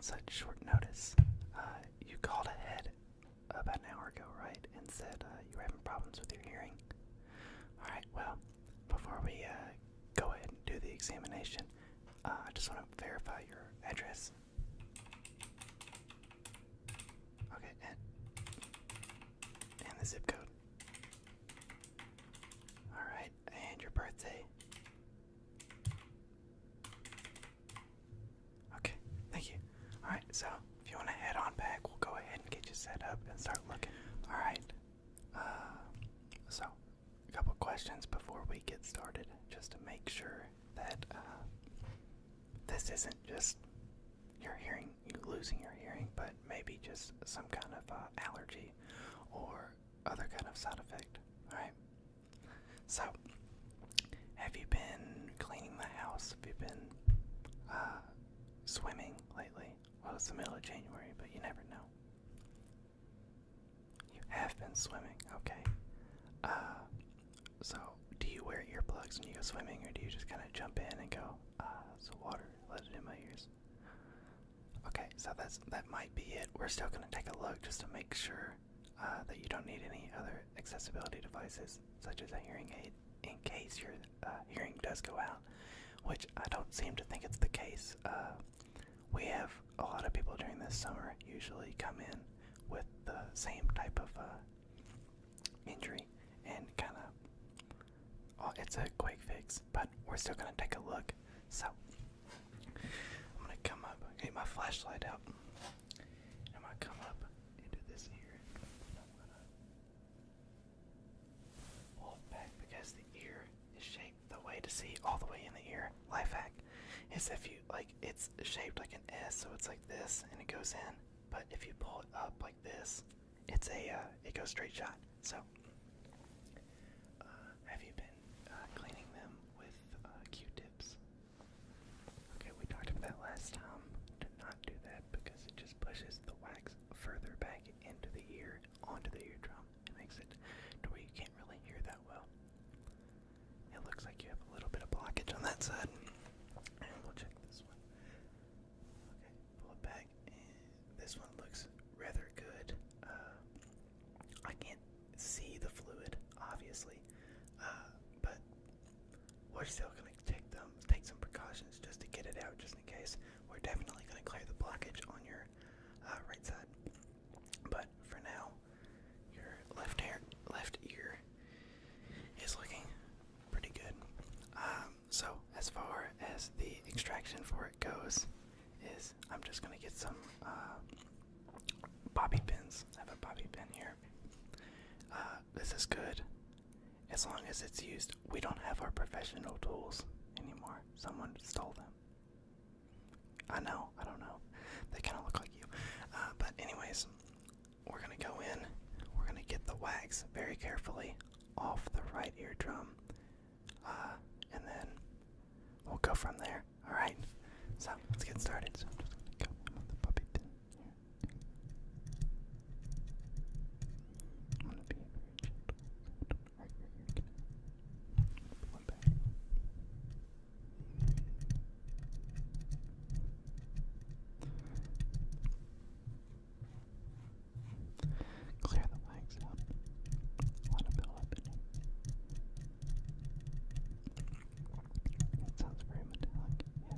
such short notice. You called ahead about an hour ago, right? And said you were having problems with your hearing. Alright, well, before we go ahead and do the examination, I just want to verify your address. Okay, and the zip code. Alright, and your birthday. Okay, thank you. Alright, so if you want to head on back, we'll go ahead and get you set up and start looking. Alright, so a couple questions before we get started, just to make sure that this isn't just your hearing, you losing your hearing, but maybe just some kind of allergy or other kind of side effect. Alright, so have you been cleaning the house? Have you been swimming lately? Well, it's the middle of January, but you never know. You have been swimming, okay. So do you wear earplugs when you go swimming, or do you just kind of jump in and go, so water, let it in my ears? Okay, so that might be it. We're still going to take a look just to make sure that you don't need any other accessibility devices, such as a hearing aid, in case your hearing does go out, which I don't seem to think it's the case. We have a lot of people during this summer usually come in with the same type of injury, and kind of, it's a quick fix, but we're still going to take a look. So I'm going to come up, get my flashlight out, and I'm going to come up into this ear. I'm going to pull it back because the ear is shaped the way to see all the way in the ear. Life hack is if you, like, it's shaped like an S, so it's like this, and it goes in, but if you pull it up like this, it's it goes straight shot. So have you been cleaning them with Q-tips? Okay, we talked about that last time. Do not do that because it just pushes the wax further back into the ear, onto the eardrum. It makes it to where you can't really hear that well. It looks like you have a little bit of blockage on that side. And we'll check this one. Okay, pull it back, and this one looks rather good. I can't see the fluid, obviously, but we're still going to take some precautions just to get it out, just in case. We're definitely going to clear the blockage on your right side, but for now, your left ear is looking pretty good. So as far as the extraction for it goes, is I'm just going to get some bobby pins. I have a bobby pin here. This is good as long as it's used. We don't have our professional tools anymore. Someone stole them. I know, I don't know. They kind of look like you. But anyways, we're going to go in. We're going to get the wax very carefully off the right eardrum. And then we'll go from there. Alright? So, let's get started. So I'm just going to go in with the bobby pin here. I'm going to be very gentle. Don't hurt your ear canal. Pull it back. Clear the wax out. Let it build up in here. It sounds very metallic. Yeah.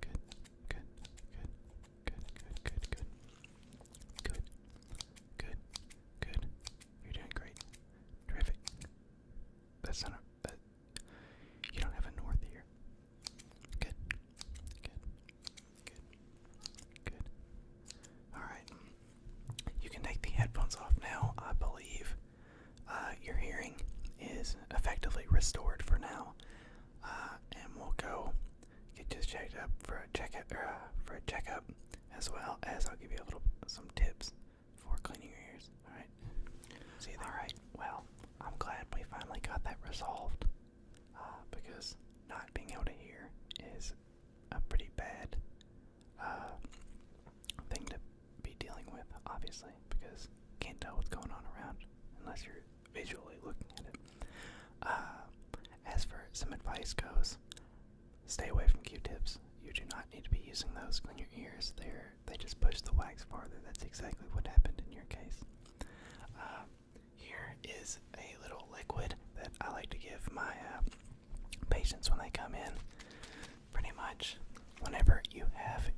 Good. Good. Good. Good. Good. Good. Good. Good. Good. You're doing great. Terrific. That's not a, you don't have a north here. Good. Good. Good. Good. Alright. You can take the headphones off now. I believe your hearing is effectively restored for now. And we'll go get this checked up for a checkup, as well as I'll give you some tips for cleaning your ears. Alright. See you there. Alright, well, I'm glad we finally got that resolved. Because not being able to hear is a pretty bad thing to be dealing with, obviously, because you can't tell what's going on around unless you're visually looking at it. As for some advice goes, stay away from Q-tips. You do not need to be using those to clean your ears. They just push the wax farther. That's exactly what happened in your case. Here is a little liquid that I like to give my patients when they come in. Pretty much whenever you have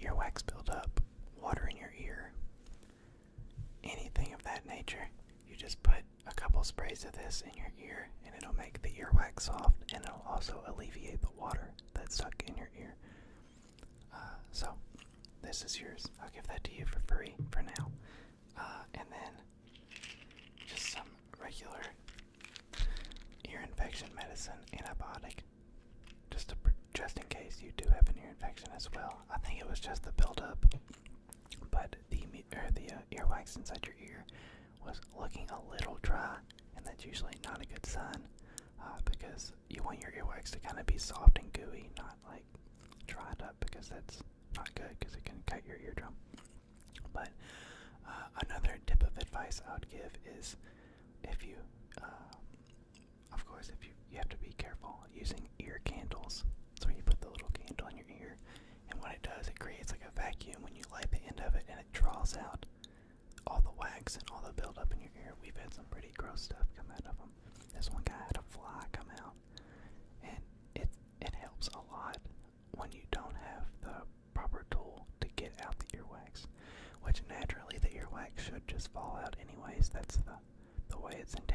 earwax build up, water in your ear, anything of that nature, you just put a couple sprays of this in your ear and it'll make the earwax soft, and it'll also alleviate the water that's stuck in your ear. So this is yours. I'll give that to you for free for now. And then just some regular ear infection medicine, antibiotic, just in case you do have an ear infection as well. I think it was just the buildup, but the earwax inside your ear was looking a little dry, and that's usually not a good sign, because you want your earwax to kind of be soft and gooey, not like dried up, because that's not good because it can cut your eardrum. But another tip of advice I would give is if you, of course, if you have to be careful using ear candles. So you put the little candle in your ear, and what it does, it creates like a vacuum when you light the end of it, and it draws out all the wax and all the buildup in your ear. We've had some pretty gross stuff come out of them. This one guy had a fly come out, and it helps a lot when you don't have the proper tool to get out the earwax, which naturally the earwax should just fall out anyways. That's the way it's intended